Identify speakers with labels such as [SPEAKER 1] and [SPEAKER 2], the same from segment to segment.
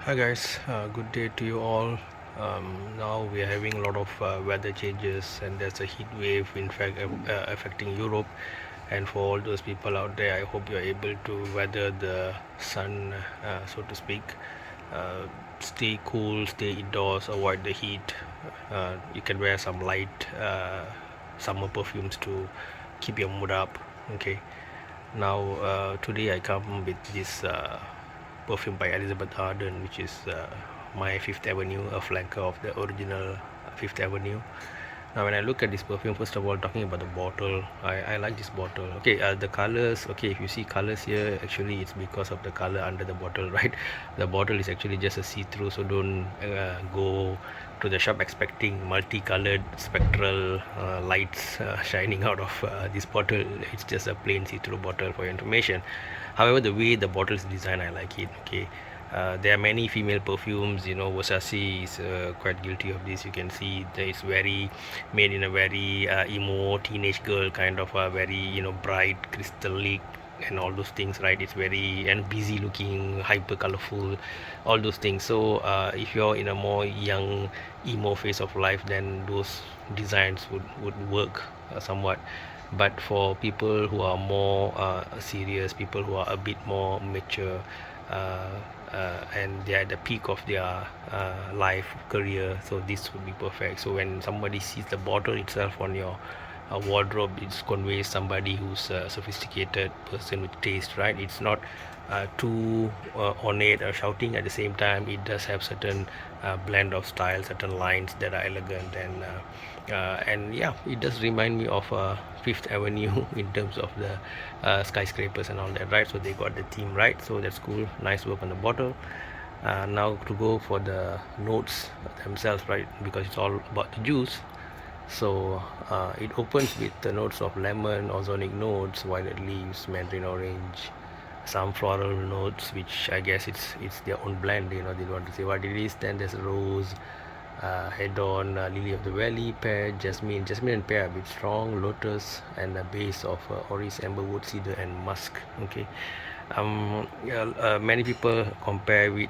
[SPEAKER 1] Hi guys, good day to you all. Now we are having a lot of weather changes, and there's a heat wave, in fact, affecting Europe. And for all those people out there, I hope you're able to weather the sun, so to speak. Uh, Stay cool, stay indoors, avoid the heat. You can wear some light summer perfumes to keep your mood up. Okay. Now, today I come with this perfume by Elizabeth Arden, which is my Fifth Avenue, a flanker of the original Fifth Avenue. Now, when I look at this perfume, first of all, talking about the bottle, I like this bottle. Okay, the colors. Okay, if you see colors here, actually, it's because of the color under the bottle, right? The bottle is actually just a see-through, so don't go to the shop expecting multicolored spectral lights shining out of this bottle. It's just a plain see-through bottle for your information. However, the way the bottle is designed, I like it. Okay, there are many female perfumes. Versace is quite guilty of this. You can see that it's very made in a very emo teenage girl kind of a very bright crystallic and all those things, right? It's very and busy looking, hyper colorful, all those things. So if you're in a more young emo phase of life, then those designs would work somewhat. But for people who are more serious, people who are a bit more mature, uh, and they're at the peak of their life career, so this would be perfect. So when somebody sees the bottle itself on your wardrobe, it conveys somebody who's a sophisticated person with taste, right? It's not too ornate or shouting. At the same time, it does have certain blend of style, certain lines that are elegant, and yeah, it does remind me of Fifth Avenue in terms of the skyscrapers and all that, right? So they got the theme right, so that's cool. Nice work on the bottle. Now to go for the notes themselves, right? Because it's all about the juice. So it opens with the notes of lemon, ozonic notes, violet leaves, mandarin orange, some floral notes, which I guess it's their own blend. They want to say what it is. Then there's rose, head on, lily of the valley, pear, jasmine and pear a bit strong, lotus, and a base of orris, amberwood, cedar, and musk. Okay. Yeah, many people compare with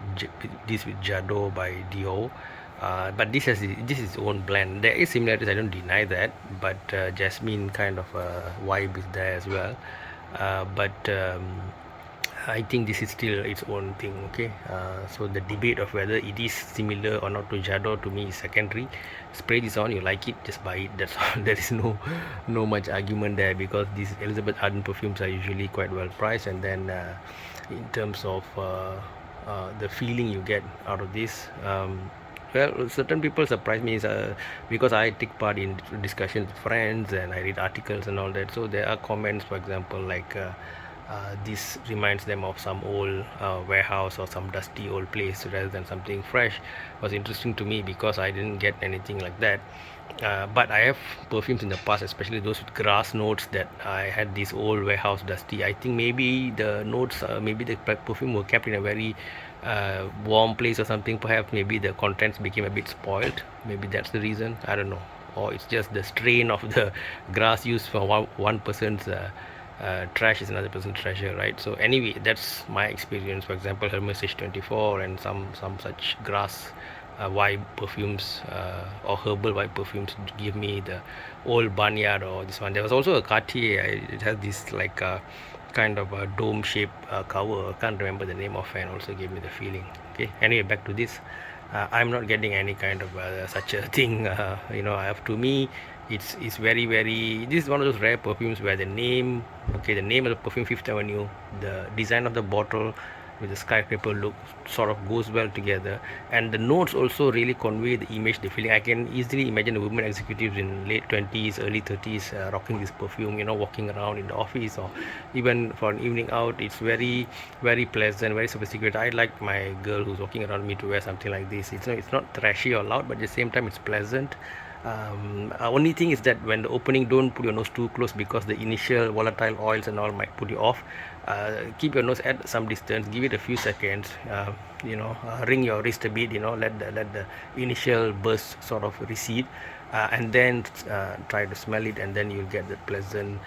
[SPEAKER 1] this with Jado by Dio, but this is its own blend. There is similarities, I don't deny that, but jasmine kind of vibe is there as well. But I think this is still its own thing. Okay, so the debate of whether it is similar or not to Jado, to me, is secondary. Spray this on, you like it, just buy it. That's all. There is no much argument there, because these Elizabeth Arden perfumes are usually quite well priced. And then in terms of the feeling you get out of this, well, certain people surprise me because I take part in discussions with friends and I read articles and all that. So there are comments, for example, like this reminds them of some old warehouse or some dusty old place rather than something fresh. Was interesting to me because I didn't get anything like that. But I have perfumes in the past, especially those with grass notes, that I had this old warehouse dusty. I think maybe the notes, maybe the perfume were kept in a very warm place or something. Perhaps maybe the contents became a bit spoiled. Maybe that's the reason. I don't know. Or it's just the strain of the grass used for one person's trash is another person's treasure, right? So anyway, that's my experience. For example, Hermes H24 and some such grass vibe perfumes, or herbal vibe perfumes give me the old barnyard. Or this one, there was also a Cartier. It has this like kind of a dome shaped cover. I can't remember the name of it, and also gave me the feeling. Okay, anyway, back to this. I'm not getting any kind of such a thing. I have, to me, it's very very. This is one of those rare perfumes where the name, okay, the name of the perfume, Fifth Avenue, the design of the bottle with the skyscraper look sort of goes well together, and the notes also really convey the image, the feeling. I can easily imagine the women executives in late 20s, early 30s rocking this perfume, walking around in the office or even for an evening out. It's very very pleasant, very sophisticated. I like my girl who's walking around me to wear something like this. It's not trashy or loud, but at the same time it's pleasant. Only thing is that when the opening, don't put your nose too close, because the initial volatile oils and all might put you off. Keep your nose at some distance, give it a few seconds, ring your wrist a bit, let the initial burst sort of recede, and then try to smell it, and then you'll get the pleasant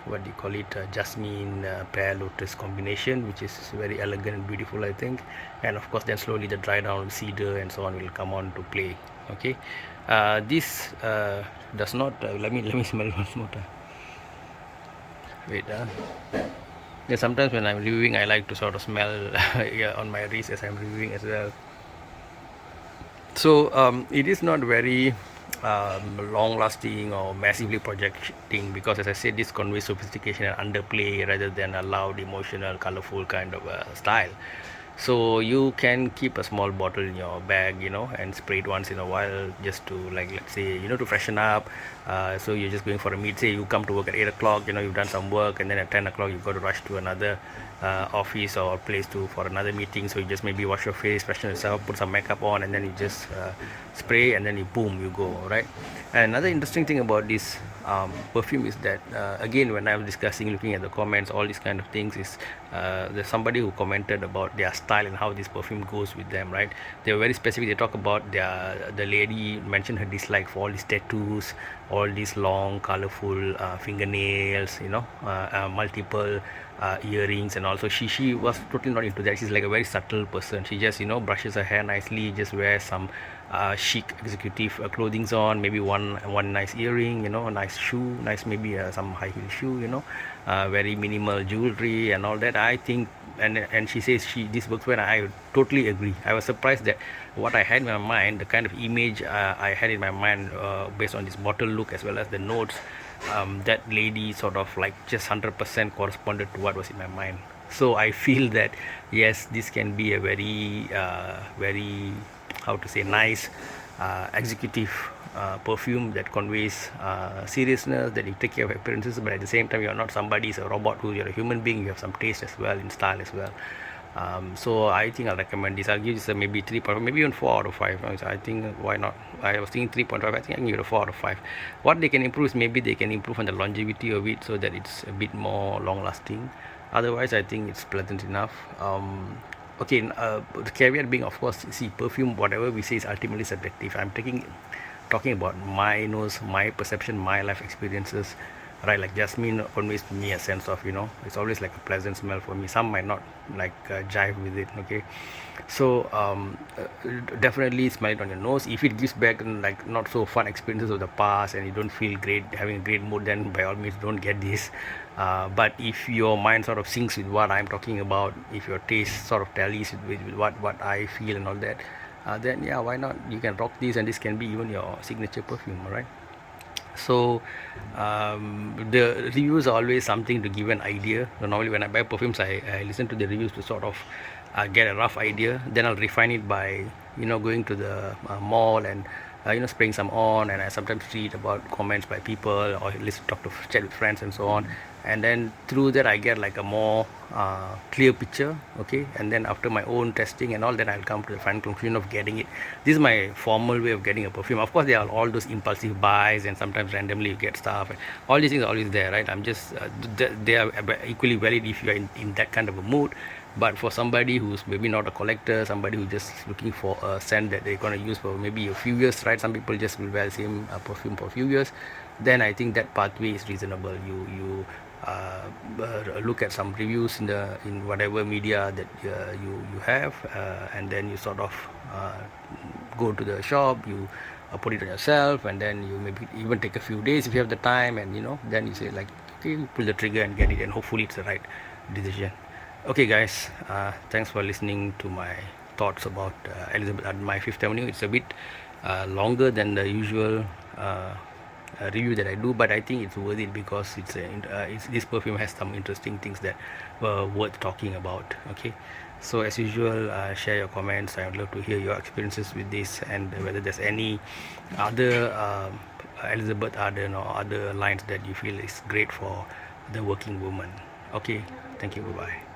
[SPEAKER 1] what do you call it, jasmine pear lotus combination, which is very elegant and beautiful, I think. And of course then slowly the dry down cedar and so on will come on to play. Okay, this does not let me smell once more time. Wait, yeah, sometimes when I'm reviewing I like to sort of smell yeah, on my wrist as I'm reviewing as well. So it is not very long lasting or massively projecting, because as I said, this conveys sophistication and underplay rather than a loud, emotional, colorful kind of style. So you can keep a small bottle in your bag, and spray it once in a while, just to, like, let's say, to freshen up. So you're just going for a meet. Say you come to work at 8 o'clock, you've done some work, and then at 10 o'clock you've got to rush to another office or place for another meeting. So you just maybe wash your face, freshen yourself, put some makeup on, and then you just spray, and then you boom, you go, right? And another interesting thing about this perfume is that, again, when I was discussing, looking at the comments, all these kind of things, is there's somebody who commented about their style and how this perfume goes with them, right? They were very specific. They talk about the lady mentioned her dislike for all these tattoos, all these long colorful fingernails, multiple earrings, and also she was totally not into that. She's like a very subtle person. She just brushes her hair nicely, just wears some chic executive clothings on, maybe one nice earring, a nice shoe, nice, maybe some high heel shoe, very minimal jewelry and all that, I think. And she says this works well. I totally agree. I was surprised that what I had in my mind, the kind of image I had in my mind, based on this bottle look as well as the notes, that lady sort of like just 100% corresponded to what was in my mind. So I feel that yes, this can be a very, how to say, nice executive perfume that conveys seriousness, that you take care of appearances, but at the same time you're not somebody, a robot, who you're a human being. You have some taste as well, in style as well. So I think I'll recommend this. I'll give this a maybe 3.5, maybe even 4 out of 5. I think, why not? I was thinking 3.5. I think I can give it a 4 out of 5. What they can improve is maybe they can improve on the longevity of it, so that it's a bit more long lasting. Otherwise I think it's pleasant enough. Okay, the caveat being, of course, see, perfume, whatever we say, is ultimately subjective. I'm talking about my nose, my perception, my life experiences, right? Like jasmine conveys to me a sense of, it's always like a pleasant smell for me. Some might not like jive with it. Okay, so definitely smell it on your nose. If it gives back like not so fun experiences of the past, and you don't feel great, having a great mood, then by all means don't get this. But if your mind sort of syncs with what I'm talking about, if your taste sort of tallies with what I feel and all that, then yeah, why not? You can rock this, and this can be even your signature perfume. All right. So the reviews are always something to give an idea. So normally when I buy perfumes, I listen to the reviews to sort of get a rough idea. Then I'll refine it by going to the mall and spraying some on, and I sometimes read about comments by people, or listen, chat with friends and so on. And then through that I get like a more clear picture. Okay, and then after my own testing and all, then I'll come to the final conclusion of getting it. This is my formal way of getting a perfume. Of course there are all those impulsive buys, and sometimes randomly you get stuff, and all these things are always there, right? I'm just they are equally valid if you are in that kind of a mood. But for somebody who's maybe not a collector, somebody who's just looking for a scent that they're going to use for maybe a few years, right? Some people just will wear the same perfume for a few years. Then I think that pathway is reasonable. You look at some reviews in whatever media that you have, and then you sort of go to the shop, you put it on yourself, and then you maybe even take a few days if you have the time, and then you say, like, okay, you pull the trigger and get it, and hopefully it's the right decision. Okay guys, thanks for listening to my thoughts about Elizabeth Arden, my Fifth Avenue. It's a bit longer than the usual review that I do, but I think it's worth it, because this perfume has some interesting things that were worth talking about. Okay, so as usual, share your comments. I would love to hear your experiences with this, and whether there's any other Elizabeth Arden or other lines that you feel is great for the working woman. Okay, thank you, bye bye.